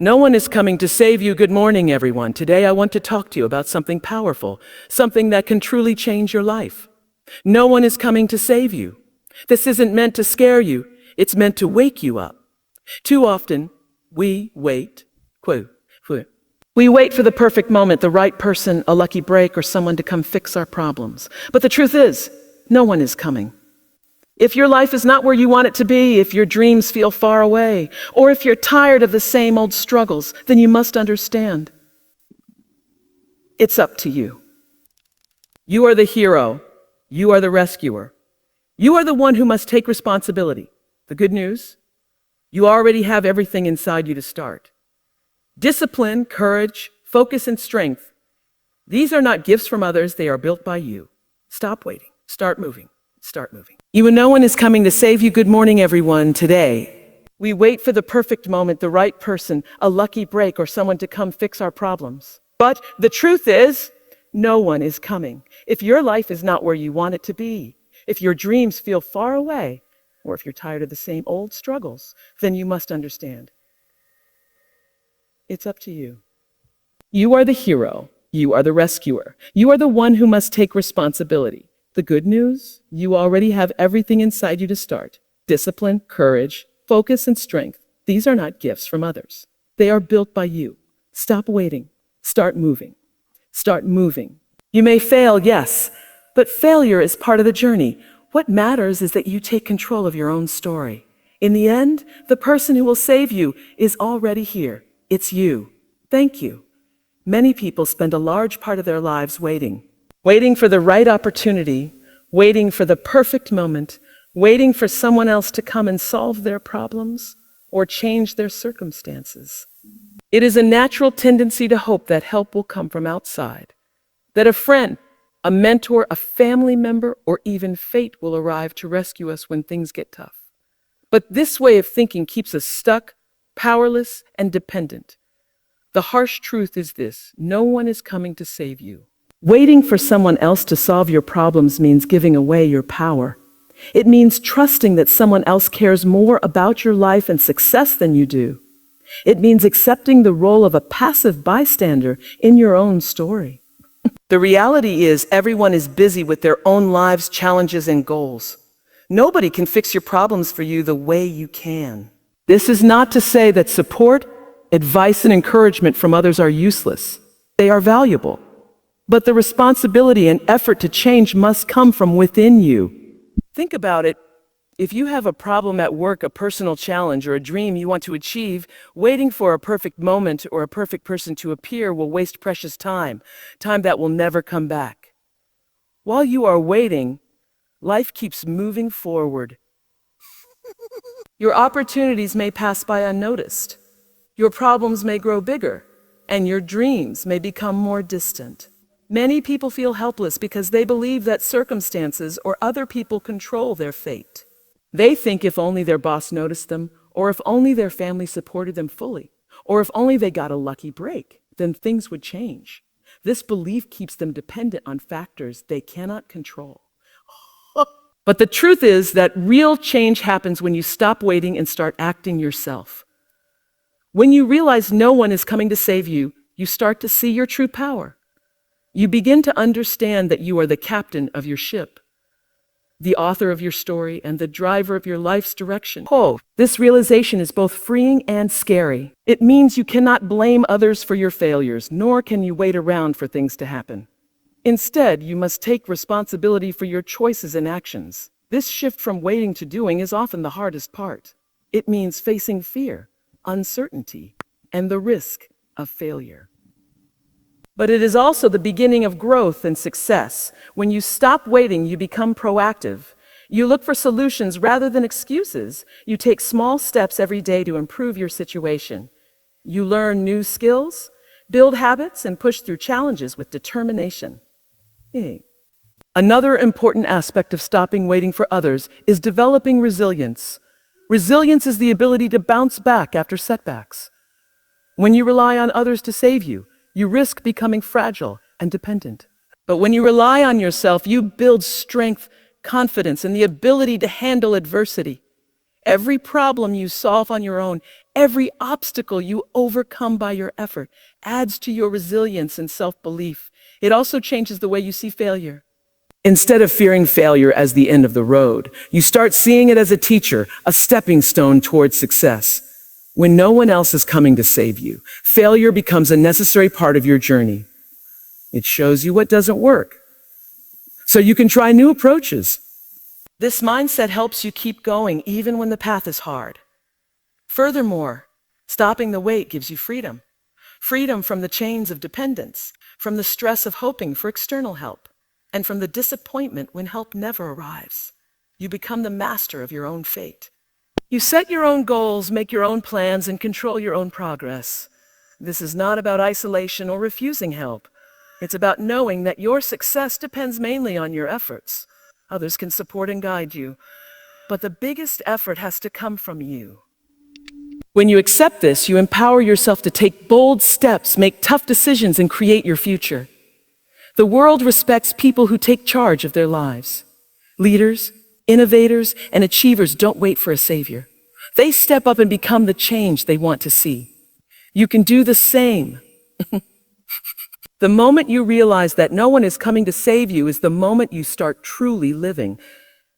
No one is coming to save you. Good morning, everyone. Today I want to talk to you about something powerful, something that can truly change your life. No one is coming to save you. This isn't meant to scare you. It's meant to wake you up. Too often, we wait. We wait for the perfect moment, the right person, a lucky break, or someone to come fix our problems. But the truth is, no one is coming. If your life is not where you want it to be, if your dreams feel far away, or if you're tired of the same old struggles, then you must understand. It's up to you. You are the hero. You are the rescuer. You are the one who must take responsibility. The good news? You already have everything inside you to start. Discipline, courage, focus, and strength. These are not gifts from others. They are built by you. Stop waiting. Start moving. Start moving. No one is coming to save you. Good morning, everyone. Today, we wait for the perfect moment, the right person, a lucky break, or someone to come fix our problems. But the truth is, no one is coming. If your life is not where you want it to be, if your dreams feel far away, or if you're tired of the same old struggles, then you must understand. It's up to you. You are the hero. You are the rescuer. You are the one who must take responsibility. The good news? You already have everything inside you to start. Discipline, courage, focus, and strength. These are not gifts from others. They are built by you. Stop waiting. Start moving. Start moving. You may fail, yes, but failure is part of the journey. What matters is that you take control of your own story. In the end, the person who will save you is already here. It's you. Thank you. Many people spend a large part of their lives waiting for the right opportunity, waiting for the perfect moment, waiting for someone else to come and solve their problems or change their circumstances. It is a natural tendency to hope that help will come from outside, that a friend, a mentor, a family member, or even fate will arrive to rescue us when things get tough. But this way of thinking keeps us stuck, powerless, and dependent. The harsh truth is this: no one is coming to save you. Waiting for someone else to solve your problems means giving away your power. It means trusting that someone else cares more about your life and success than you do. It means accepting the role of a passive bystander in your own story. The reality is, everyone is busy with their own lives, challenges, and goals. Nobody can fix your problems for you the way you can. This is not to say that support, advice, and encouragement from others are useless. They are valuable. But the responsibility and effort to change must come from within you. Think about it. If you have a problem at work, a personal challenge, or a dream you want to achieve, waiting for a perfect moment or a perfect person to appear will waste precious time that will never come back. While you are waiting, life keeps moving forward. Your opportunities may pass by unnoticed. Your problems may grow bigger, and your dreams may become more distant. Many people feel helpless because they believe that circumstances or other people control their fate. They think if only their boss noticed them, or if only their family supported them fully, or if only they got a lucky break, then things would change. This belief keeps them dependent on factors they cannot control. But the truth is that real change happens when you stop waiting and start acting yourself. When you realize no one is coming to save you, you start to see your true power. You begin to understand that you are the captain of your ship, the author of your story, and the driver of your life's direction. This realization is both freeing and scary. It means you cannot blame others for your failures, nor can you wait around for things to happen. Instead, you must take responsibility for your choices and actions. This shift from waiting to doing is often the hardest part. It means facing fear, uncertainty, and the risk of failure. But it is also the beginning of growth and success. When you stop waiting, you become proactive. You look for solutions rather than excuses. You take small steps every day to improve your situation. You learn new skills, build habits, and push through challenges with determination. Another important aspect of stopping waiting for others is developing resilience. Resilience is the ability to bounce back after setbacks. When you rely on others to save you, you risk becoming fragile and dependent. But when you rely on yourself, you build strength, confidence, and the ability to handle adversity. Every problem you solve on your own, every obstacle you overcome by your effort, adds to your resilience and self-belief. It also changes the way you see failure. Instead of fearing failure as the end of the road, you start seeing it as a teacher, a stepping stone towards success. When no one else is coming to save you, failure becomes a necessary part of your journey. It shows you what doesn't work, so you can try new approaches. This mindset helps you keep going even when the path is hard. Furthermore, stopping the wait gives you freedom. Freedom from the chains of dependence, from the stress of hoping for external help, and from the disappointment when help never arrives. You become the master of your own fate. You set your own goals, make your own plans, and control your own progress. This is not about isolation or refusing help. It's about knowing that your success depends mainly on your efforts. Others can support and guide you, but the biggest effort has to come from you. When you accept this, you empower yourself to take bold steps, make tough decisions, and create your future. The world respects people who take charge of their lives. Leaders, innovators, and achievers don't wait for a savior. They step up and become the change they want to see. You can do the same. The moment you realize that no one is coming to save you is the moment you start truly living.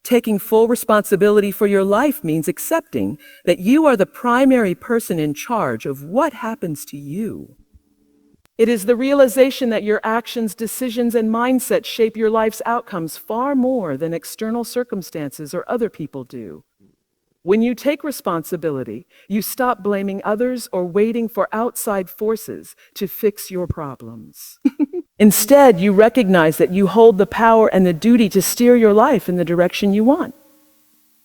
Taking full responsibility for your life means accepting that you are the primary person in charge of what happens to you. It is the realization that your actions, decisions, and mindset shape your life's outcomes far more than external circumstances or other people do. When you take responsibility, you stop blaming others or waiting for outside forces to fix your problems. Instead, you recognize that you hold the power and the duty to steer your life in the direction you want.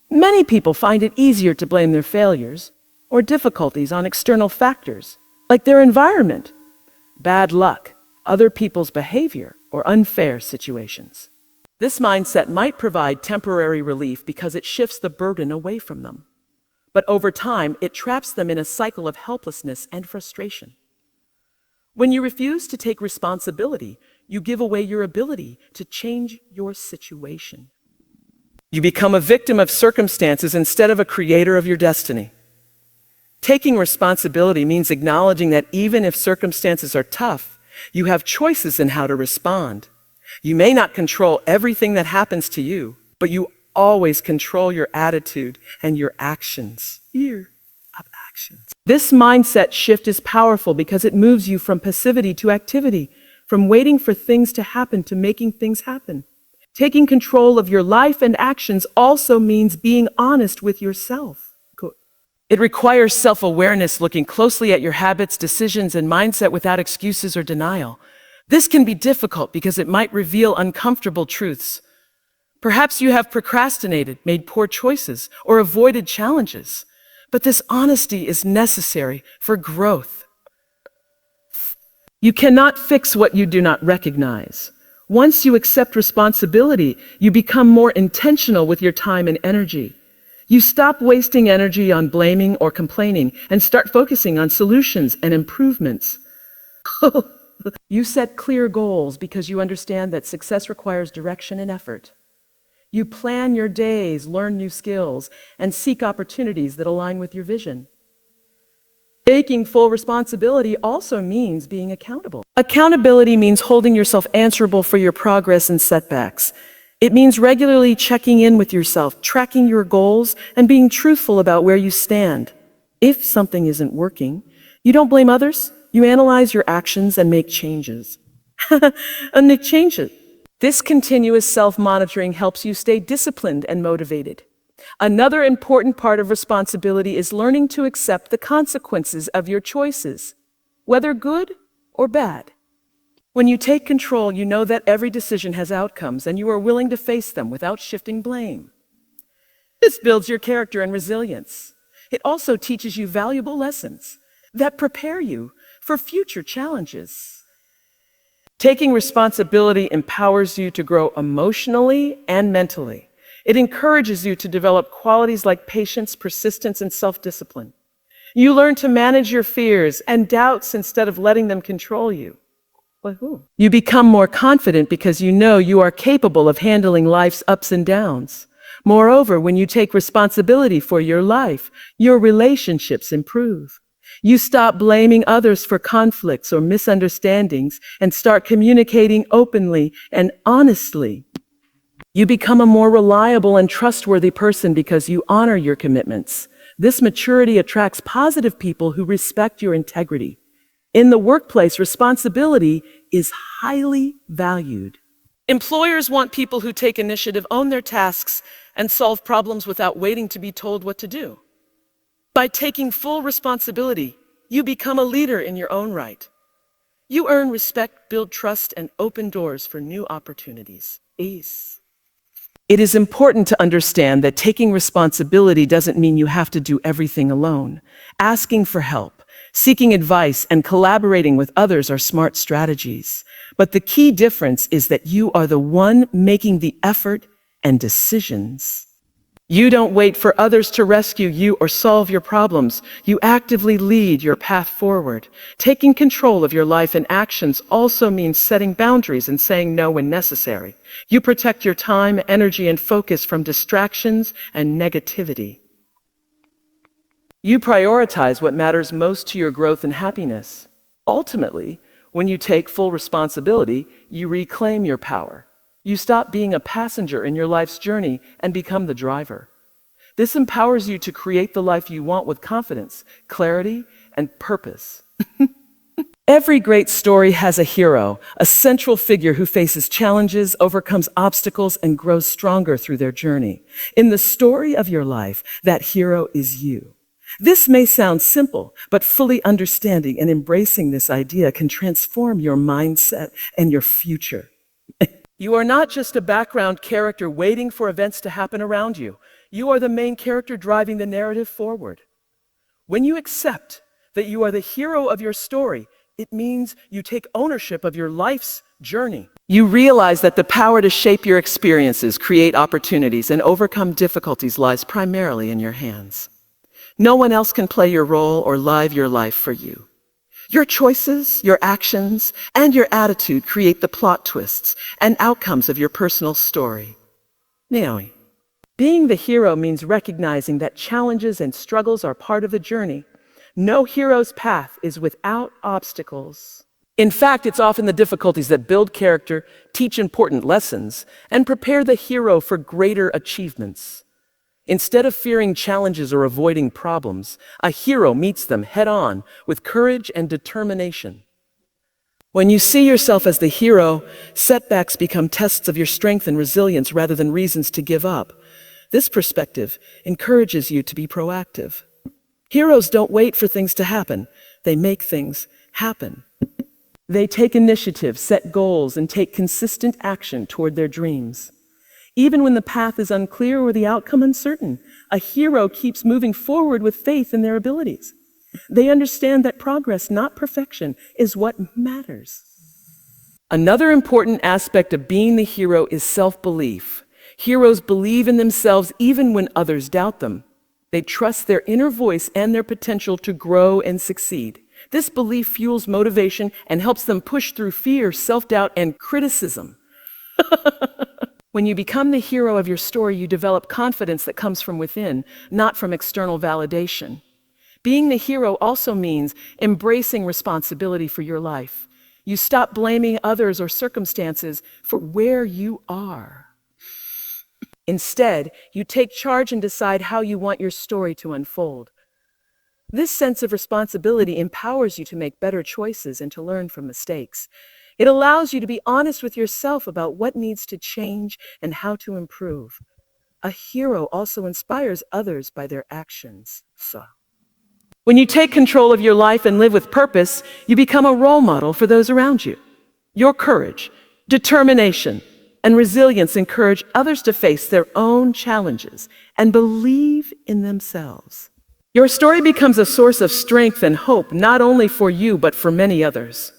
Many people find it easier to blame their failures or difficulties on external factors, like their environment, bad luck, other people's behavior, or unfair situations. This mindset might provide temporary relief because it shifts the burden away from them. But over time, it traps them in a cycle of helplessness and frustration. When you refuse to take responsibility, you give away your ability to change your situation. You become a victim of circumstances instead of a creator of your destiny. Taking responsibility means acknowledging that even if circumstances are tough, you have choices in how to respond. You may not control everything that happens to you, but you always control your attitude and your actions. This mindset shift is powerful because it moves you from passivity to activity, from waiting for things to happen to making things happen. Taking control of your life and actions also means being honest with yourself. It requires self-awareness, looking closely at your habits, decisions, and mindset without excuses or denial. This can be difficult because it might reveal uncomfortable truths. Perhaps you have procrastinated, made poor choices, or avoided challenges. But this honesty is necessary for growth. You cannot fix what you do not recognize. Once you accept responsibility, you become more intentional with your time and energy. You stop wasting energy on blaming or complaining and start focusing on solutions and improvements. You set clear goals because you understand that success requires direction and effort. You plan your days, learn new skills, and seek opportunities that align with your vision. Taking full responsibility also means being accountable. Accountability means holding yourself answerable for your progress and setbacks. It means regularly checking in with yourself, tracking your goals, and being truthful about where you stand. If something isn't working, you don't blame others. You analyze your actions and make changes. This continuous self-monitoring helps you stay disciplined and motivated. Another important part of responsibility is learning to accept the consequences of your choices, whether good or bad. When you take control, you know that every decision has outcomes and you are willing to face them without shifting blame. This builds your character and resilience. It also teaches you valuable lessons that prepare you for future challenges. Taking responsibility empowers you to grow emotionally and mentally. It encourages you to develop qualities like patience, persistence, and self-discipline. You learn to manage your fears and doubts instead of letting them control you. You become more confident because you know you are capable of handling life's ups and downs. Moreover, when you take responsibility for your life, your relationships improve. You stop blaming others for conflicts or misunderstandings and start communicating openly and honestly. You become a more reliable and trustworthy person because you honor your commitments. This maturity attracts positive people who respect your integrity. In the workplace, responsibility is highly valued. Employers want people who take initiative, own their tasks, and solve problems without waiting to be told what to do. By taking full responsibility, you become a leader in your own right. You earn respect, build trust, and open doors for new opportunities. Ace. It is important to understand that taking responsibility doesn't mean you have to do everything alone. Asking for help, seeking advice, and collaborating with others are smart strategies. But the key difference is that you are the one making the effort and decisions. You don't wait for others to rescue you or solve your problems. You actively lead your path forward. Taking control of your life and actions also means setting boundaries and saying no when necessary. You protect your time, energy, and focus from distractions and negativity. You prioritize what matters most to your growth and happiness. Ultimately, when you take full responsibility, you reclaim your power. You stop being a passenger in your life's journey and become the driver. This empowers you to create the life you want with confidence, clarity, and purpose. Every great story has a hero, a central figure who faces challenges, overcomes obstacles, and grows stronger through their journey. In the story of your life, that hero is you. This may sound simple, but fully understanding and embracing this idea can transform your mindset and your future. You are not just a background character waiting for events to happen around you. You are the main character driving the narrative forward. When you accept that you are the hero of your story, it means you take ownership of your life's journey. You realize that the power to shape your experiences, create opportunities, and overcome difficulties lies primarily in your hands. No one else can play your role or live your life for you. Your choices, your actions, and your attitude create the plot twists and outcomes of your personal story. Naomi. Being the hero means recognizing that challenges and struggles are part of the journey. No hero's path is without obstacles. In fact, it's often the difficulties that build character, teach important lessons, and prepare the hero for greater achievements. Instead of fearing challenges or avoiding problems, a hero meets them head-on with courage and determination. When you see yourself as the hero, setbacks become tests of your strength and resilience rather than reasons to give up. This perspective encourages you to be proactive. Heroes don't wait for things to happen. They make things happen. They take initiative, set goals, and take consistent action toward their dreams. Even when the path is unclear or the outcome uncertain, a hero keeps moving forward with faith in their abilities. They understand that progress, not perfection, is what matters. Another important aspect of being the hero is self-belief. Heroes believe in themselves even when others doubt them. They trust their inner voice and their potential to grow and succeed. This belief fuels motivation and helps them push through fear, self-doubt, and criticism. When you become the hero of your story, you develop confidence that comes from within, not from external validation. Being the hero also means embracing responsibility for your life. You stop blaming others or circumstances for where you are. Instead, you take charge and decide how you want your story to unfold. This sense of responsibility empowers you to make better choices and to learn from mistakes. It allows you to be honest with yourself about what needs to change and how to improve. A hero also inspires others by their actions. When you take control of your life and live with purpose, you become a role model for those around you. Your courage, determination, and resilience encourage others to face their own challenges and believe in themselves. Your story becomes a source of strength and hope, not only for you, but for many others.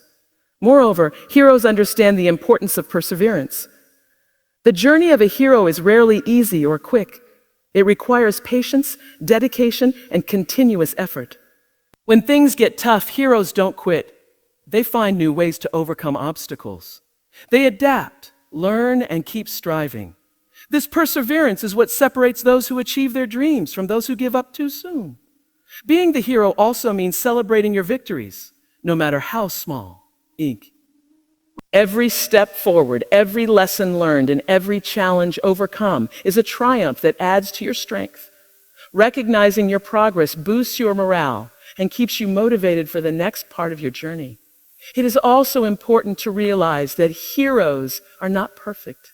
Moreover, heroes understand the importance of perseverance. The journey of a hero is rarely easy or quick. It requires patience, dedication, and continuous effort. When things get tough, heroes don't quit. They find new ways to overcome obstacles. They adapt, learn, and keep striving. This perseverance is what separates those who achieve their dreams from those who give up too soon. Being the hero also means celebrating your victories, no matter how small. Every step forward, every lesson learned, and every challenge overcome is a triumph that adds to your strength. Recognizing your progress boosts your morale and keeps you motivated for the next part of your journey. It is also important to realize that heroes are not perfect.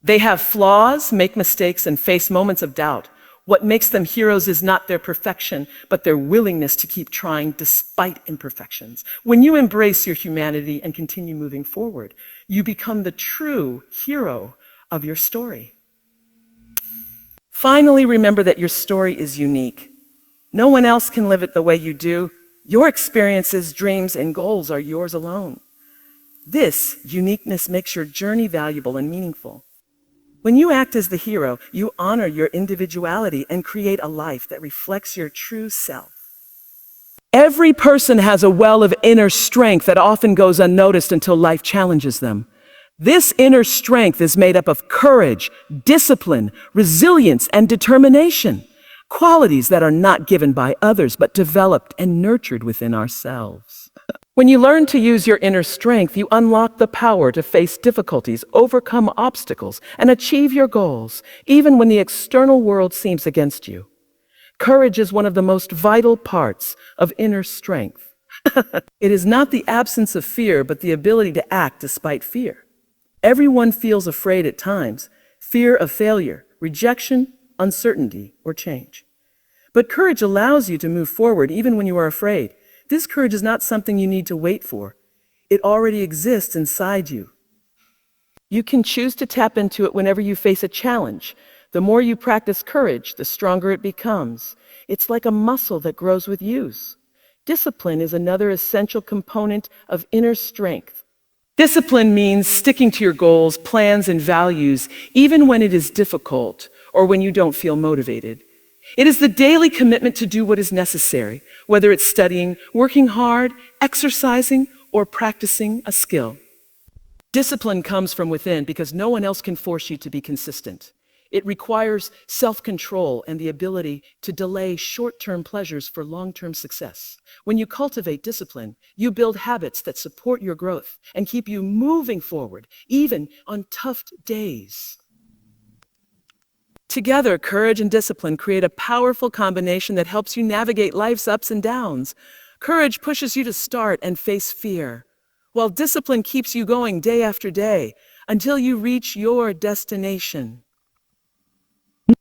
They have flaws, make mistakes, and face moments of doubt. What makes them heroes is not their perfection, but their willingness to keep trying despite imperfections. When you embrace your humanity and continue moving forward, you become the true hero of your story. Finally, remember that your story is unique. No one else can live it the way you do. Your experiences, dreams, and goals are yours alone. This uniqueness makes your journey valuable and meaningful. When you act as the hero, you honor your individuality and create a life that reflects your true self. Every person has a well of inner strength that often goes unnoticed until life challenges them. This inner strength is made up of courage, discipline, resilience, and determination, qualities that are not given by others but developed and nurtured within ourselves. When you learn to use your inner strength, you unlock the power to face difficulties, overcome obstacles, and achieve your goals, even when the external world seems against you. Courage is one of the most vital parts of inner strength. It is not the absence of fear, but the ability to act despite fear. Everyone feels afraid at times, fear of failure, rejection, uncertainty, or change. But courage allows you to move forward even when you are afraid. This courage is not something you need to wait for. It already exists inside you. You can choose to tap into it whenever you face a challenge. The more you practice courage, the stronger it becomes. It's like a muscle that grows with use. Discipline is another essential component of inner strength. Discipline means sticking to your goals, plans, and values, even when it is difficult or when you don't feel motivated. It is the daily commitment to do what is necessary, whether it's studying, working hard, exercising, or practicing a skill. Discipline comes from within because no one else can force you to be consistent. It requires self-control and the ability to delay short-term pleasures for long-term success. When you cultivate discipline, you build habits that support your growth and keep you moving forward, even on tough days. Together, courage and discipline create a powerful combination that helps you navigate life's ups and downs. Courage pushes you to start and face fear, while discipline keeps you going day after day until you reach your destination.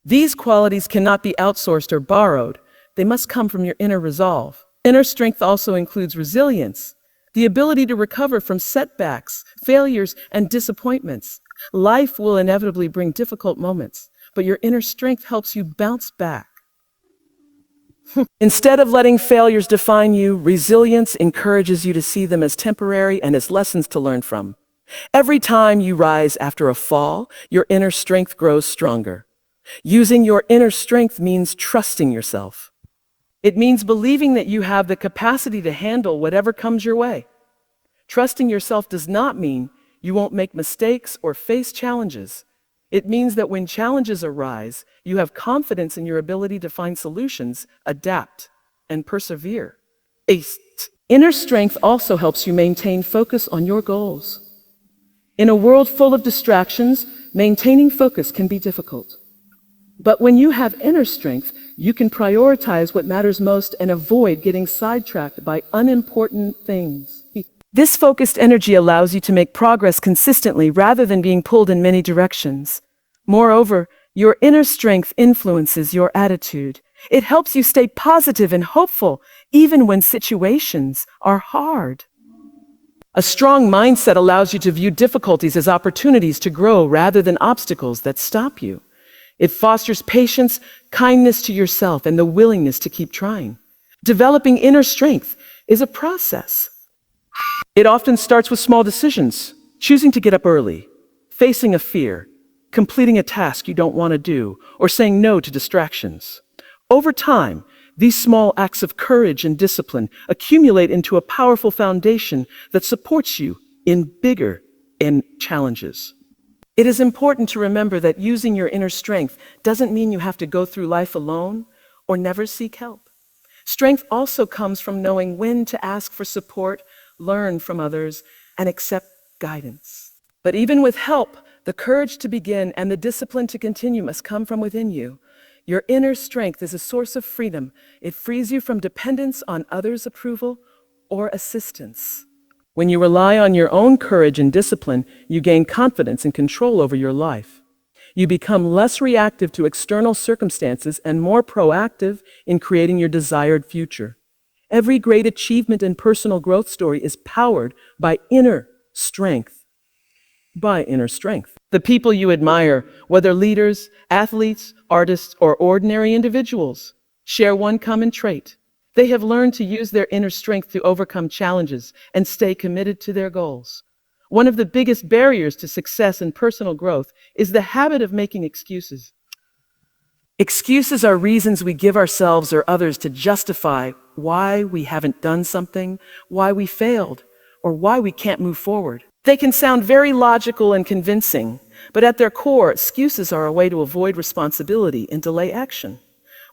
These qualities cannot be outsourced or borrowed. They must come from your inner resolve. Inner strength also includes resilience, the ability to recover from setbacks, failures, and disappointments. Life will inevitably bring difficult moments, but your inner strength helps you bounce back. Instead of letting failures define you, resilience encourages you to see them as temporary and as lessons to learn from. Every time you rise after a fall, your inner strength grows stronger. Using your inner strength means trusting yourself. It means believing that you have the capacity to handle whatever comes your way. Trusting yourself does not mean you won't make mistakes or face challenges. It means that when challenges arise, you have confidence in your ability to find solutions, adapt, and persevere. Inner strength also helps you maintain focus on your goals. In a world full of distractions, maintaining focus can be difficult. But when you have inner strength, you can prioritize what matters most and avoid getting sidetracked by unimportant things. This focused energy allows you to make progress consistently rather than being pulled in many directions. Moreover, your inner strength influences your attitude. It helps you stay positive and hopeful, even when situations are hard. A strong mindset allows you to view difficulties as opportunities to grow rather than obstacles that stop you. It fosters patience, kindness to yourself, and the willingness to keep trying. Developing inner strength is a process. It often starts with small decisions, choosing to get up early, facing a fear, completing a task you don't want to do, or saying no to distractions. Over time, these small acts of courage and discipline accumulate into a powerful foundation that supports you in bigger challenges. It is important to remember that using your inner strength doesn't mean you have to go through life alone or never seek help. Strength also comes from knowing when to ask for support, learn from others, and accept guidance. But even with help, the courage to begin and the discipline to continue must come from within you. Your inner strength is a source of freedom. It frees you from dependence on others' approval or assistance. When you rely on your own courage and discipline, you gain confidence and control over your life. You become less reactive to external circumstances and more proactive in creating your desired future. Every great achievement and personal growth story is powered by inner strength. The people you admire, whether leaders, athletes, artists, or ordinary individuals, share one common trait. They have learned to use their inner strength to overcome challenges and stay committed to their goals. One of the biggest barriers to success and personal growth is the habit of making excuses. Excuses are reasons we give ourselves or others to justify why we haven't done something, why we failed, or why we can't move forward. They can sound very logical and convincing, but at their core, excuses are a way to avoid responsibility and delay action.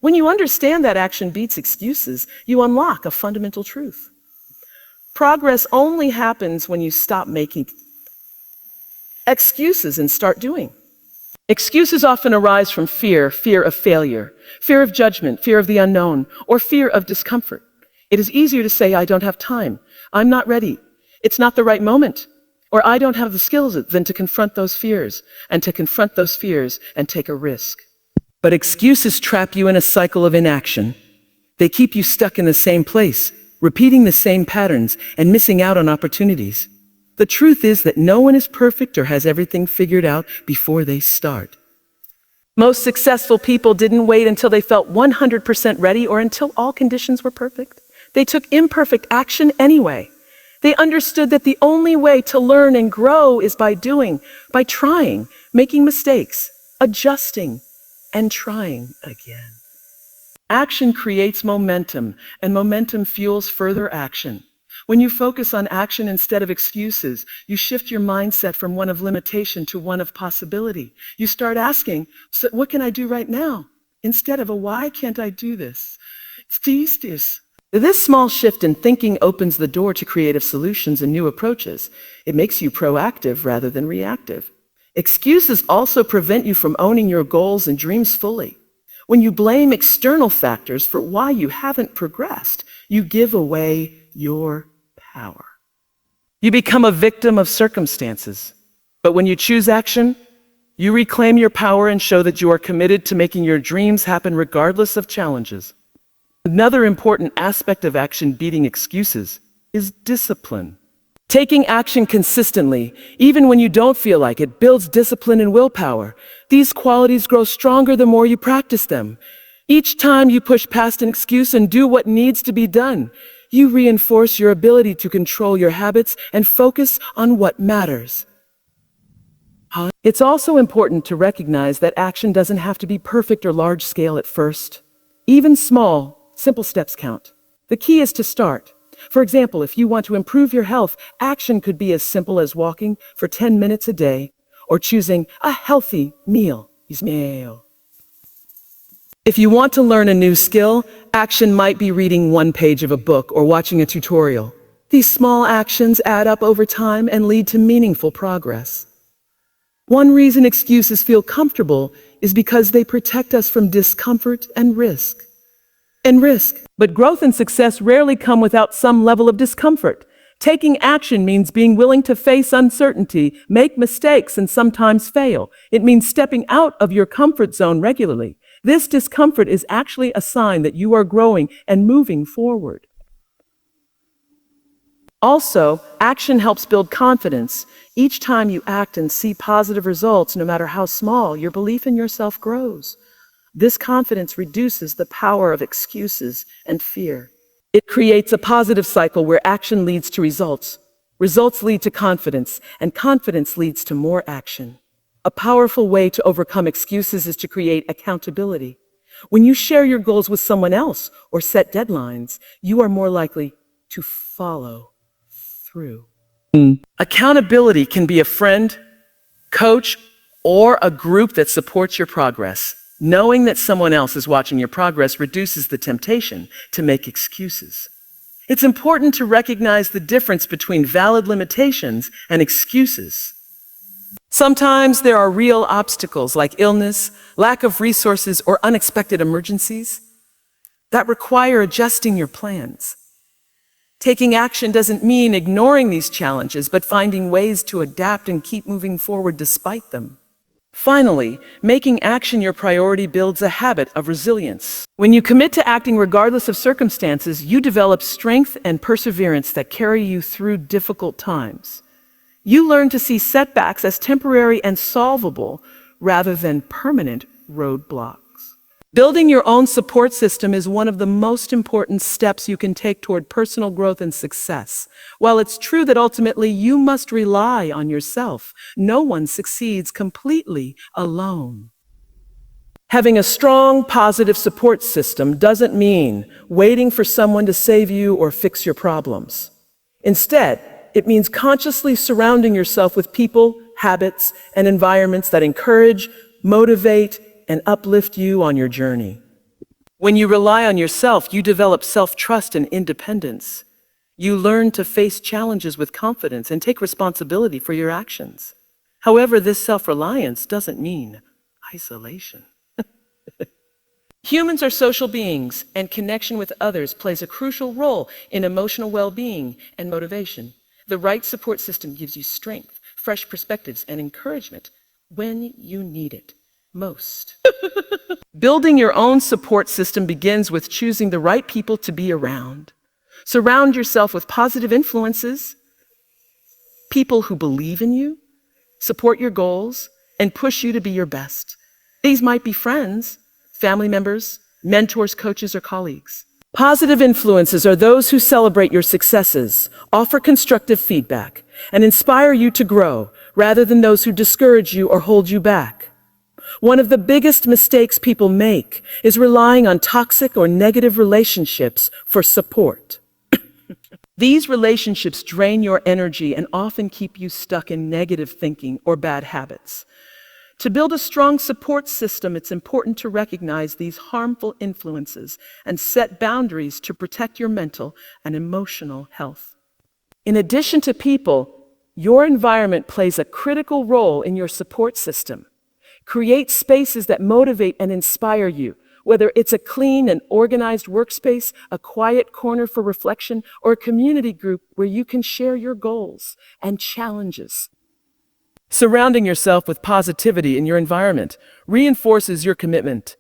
When you understand that action beats excuses, you unlock a fundamental truth. Progress only happens when you stop making excuses and start doing. Excuses often arise from fear of failure, fear of judgment, fear of the unknown, or fear of discomfort. It is easier to say, I don't have time, I'm not ready, it's not the right moment, or I don't have the skills than to confront those fears, and take a risk. But excuses trap you in a cycle of inaction. They keep you stuck in the same place, repeating the same patterns and missing out on opportunities. The truth is that no one is perfect or has everything figured out before they start. Most successful people didn't wait until they felt 100% ready or until all conditions were perfect. They took imperfect action anyway. They understood that the only way to learn and grow is by doing, by trying, making mistakes, adjusting, and trying again. Action creates momentum, and momentum fuels further action. When you focus on action instead of excuses, you shift your mindset from one of limitation to one of possibility. You start asking, so what can I do right now? Instead of a why can't I do this? This small shift in thinking opens the door to creative solutions and new approaches. It makes you proactive rather than reactive. Excuses also prevent you from owning your goals and dreams fully. When you blame external factors for why you haven't progressed, you give away your power. You become a victim of circumstances. But when you choose action, you reclaim your power and show that you are committed to making your dreams happen regardless of challenges. Another important aspect of action beating excuses is discipline. Taking action consistently, even when you don't feel like it, builds discipline and willpower. These qualities grow stronger the more you practice them. Each time you push past an excuse and do what needs to be done, you reinforce your ability to control your habits and focus on what matters. It's also important to recognize that action doesn't have to be perfect or large scale at first. Even small, simple steps count. The key is to start. For example, if you want to improve your health, action could be as simple as walking for 10 minutes a day or choosing a healthy meal. If you want to learn a new skill, action might be reading one page of a book or watching a tutorial. These small actions add up over time and lead to meaningful progress. One reason excuses feel comfortable is because they protect us from discomfort and risk. But growth and success rarely come without some level of discomfort. Taking action means being willing to face uncertainty, make mistakes, and sometimes fail. It means stepping out of your comfort zone regularly. This discomfort is actually a sign that you are growing and moving forward. Also, action helps build confidence. Each time you act and see positive results, no matter how small, your belief in yourself grows. This confidence reduces the power of excuses and fear. It creates a positive cycle where action leads to results. Results lead to confidence, and confidence leads to more action. A powerful way to overcome excuses is to create accountability. When you share your goals with someone else or set deadlines, you are more likely to follow through. Accountability can be a friend, coach, or a group that supports your progress. Knowing that someone else is watching your progress reduces the temptation to make excuses. It's important to recognize the difference between valid limitations and excuses. Sometimes there are real obstacles like illness, lack of resources, or unexpected emergencies that require adjusting your plans. Taking action doesn't mean ignoring these challenges, but finding ways to adapt and keep moving forward despite them. Finally, making action your priority builds a habit of resilience. When you commit to acting regardless of circumstances, you develop strength and perseverance that carry you through difficult times. You learn to see setbacks as temporary and solvable rather than permanent roadblocks. Building your own support system is one of the most important steps you can take toward personal growth and success. While it's true that ultimately you must rely on yourself, no one succeeds completely alone. Having a strong, positive support system doesn't mean waiting for someone to save you or fix your problems. Instead, it means consciously surrounding yourself with people, habits, and environments that encourage, motivate, and uplift you on your journey. When you rely on yourself, you develop self-trust and independence. You learn to face challenges with confidence and take responsibility for your actions. However, this self-reliance doesn't mean isolation. Humans are social beings, and connection with others plays a crucial role in emotional well-being and motivation. The right support system gives you strength, fresh perspectives, and encouragement when you need it most. Building your own support system begins with choosing the right people to be around. Surround yourself with positive influences, people who believe in you, support your goals, and push you to be your best. These might be friends, family members, mentors, coaches, or colleagues. Positive influences are those who celebrate your successes, offer constructive feedback, and inspire you to grow, rather than those who discourage you or hold you back. One of the biggest mistakes people make is relying on toxic or negative relationships for support. These relationships drain your energy and often keep you stuck in negative thinking or bad habits. To build a strong support system, it's important to recognize these harmful influences and set boundaries to protect your mental and emotional health. In addition to people, your environment plays a critical role in your support system. Create spaces that motivate and inspire you, whether it's a clean and organized workspace, a quiet corner for reflection, or a community group where you can share your goals and challenges. Surrounding yourself with positivity in your environment reinforces your commitment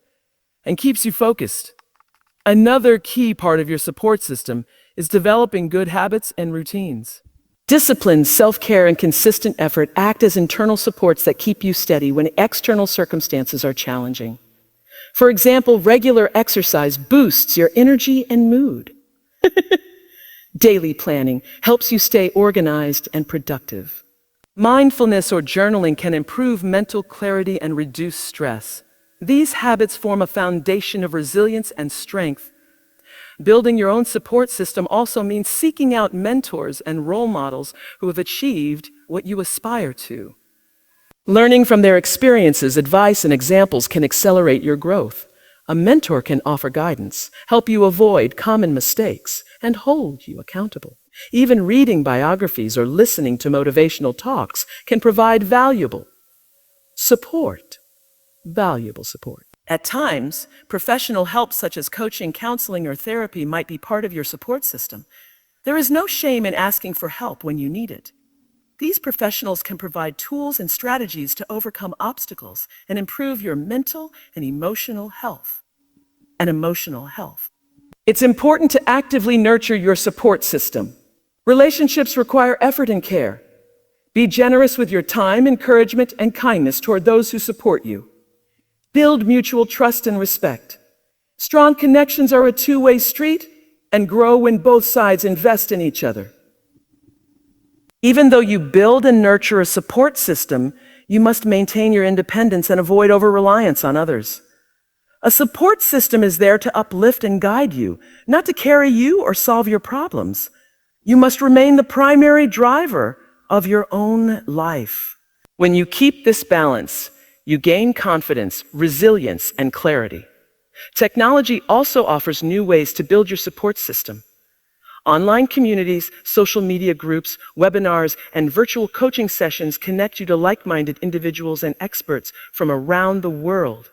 and keeps you focused. Another key part of your support system is developing good habits and routines. Discipline, self-care, and consistent effort act as internal supports that keep you steady when external circumstances are challenging. For example, regular exercise boosts your energy and mood. Daily planning helps you stay organized and productive. Mindfulness or journaling can improve mental clarity and reduce stress. These habits form a foundation of resilience and strength. Building your own support system also means seeking out mentors and role models who have achieved what you aspire to. Learning from their experiences, advice, and examples can accelerate your growth. A mentor can offer guidance, help you avoid common mistakes, and hold you accountable. Even reading biographies or listening to motivational talks can provide valuable support. At times, professional help such as coaching, counseling, or therapy might be part of your support system. There is no shame in asking for help when you need it. These professionals can provide tools and strategies to overcome obstacles and improve your mental and emotional health. It's important to actively nurture your support system. Relationships require effort and care. Be generous with your time, encouragement, and kindness toward those who support you. Build mutual trust and respect. Strong connections are a two-way street and grow when both sides invest in each other. Even though you build and nurture a support system, you must maintain your independence and avoid over-reliance on others. A support system is there to uplift and guide you, not to carry you or solve your problems. You must remain the primary driver of your own life. When you keep this balance, you gain confidence, resilience, and clarity. Technology also offers new ways to build your support system. Online communities, social media groups, webinars, and virtual coaching sessions connect you to like-minded individuals and experts from around the world.